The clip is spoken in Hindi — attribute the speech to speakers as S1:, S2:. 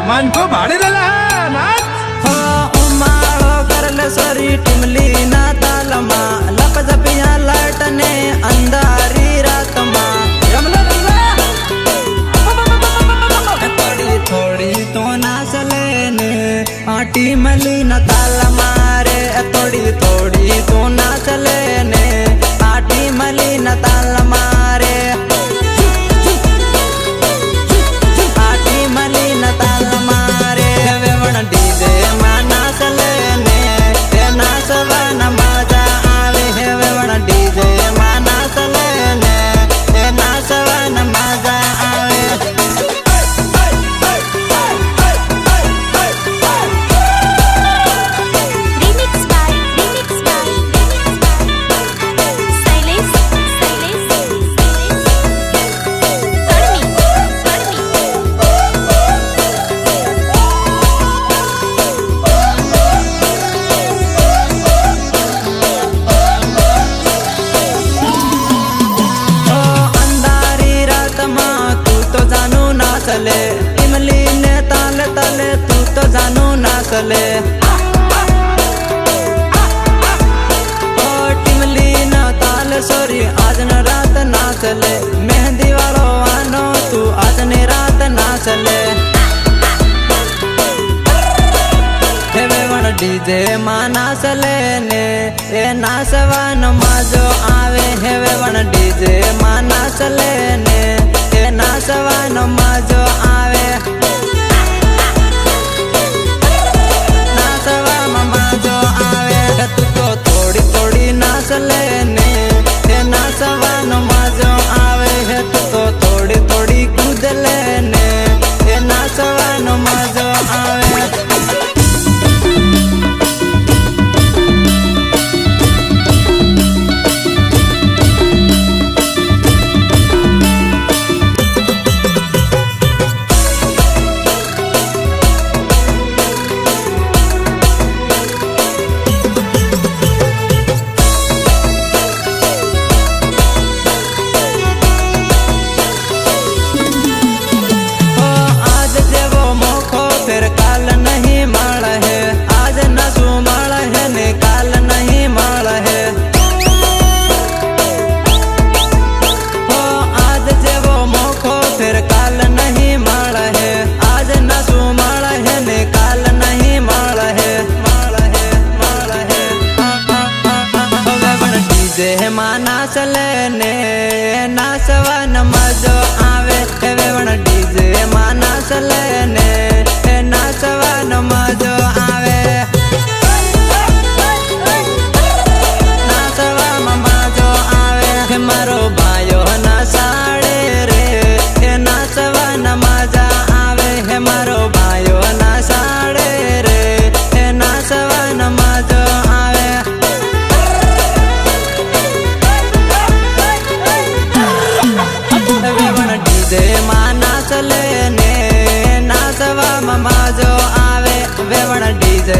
S1: मन को भाड़े देला नाच
S2: हो उमाळो करल सरी टिमली ना तालमा लप जपिया लाटने अंधारी रातमा रमला थोड़ी थोड़ी तो नाच लेने आटी मली ना तालमा रे थोड़ी थोड़ी तो नाच लेने आटी मली ना तालमा रे डीजे मां नाच लेने नाचवन मजा आवे हे वेवण डीजे मां नाच लेने नाचवन मजा आवे चले इमली ने ताल तले तू तो जानू ना चले ओ टिमली ना ताल सोरी आज न रात ना चले मेहंदी वालो आनो तू आज ने रात ना चले हेवेवण डीजे मां नाच लेने नाचवन मजो आवे हेवेवण डीजे मां नाच लेने नाचवन मजो आवे नाचवा मजो आवे तू तो थोड़ी थोड़ी नाच लेने नाचवन मजो आवे तू तो थोड़ी थोड़ी कूद लेने नाचवन मजो आवे नाच लेने नाचवन मजो आवे वेवण डीजे मां नाच लेने नाचवन मजो आवे नाचवा मजो आवे मारो भायो नाचाड़े रे नाचवन मजा आवे मारो भायो नाचाड़े रे नाचवन मजो आवे डीजे मां नाच लेने नाचवा मजो आवे वेवण डीजे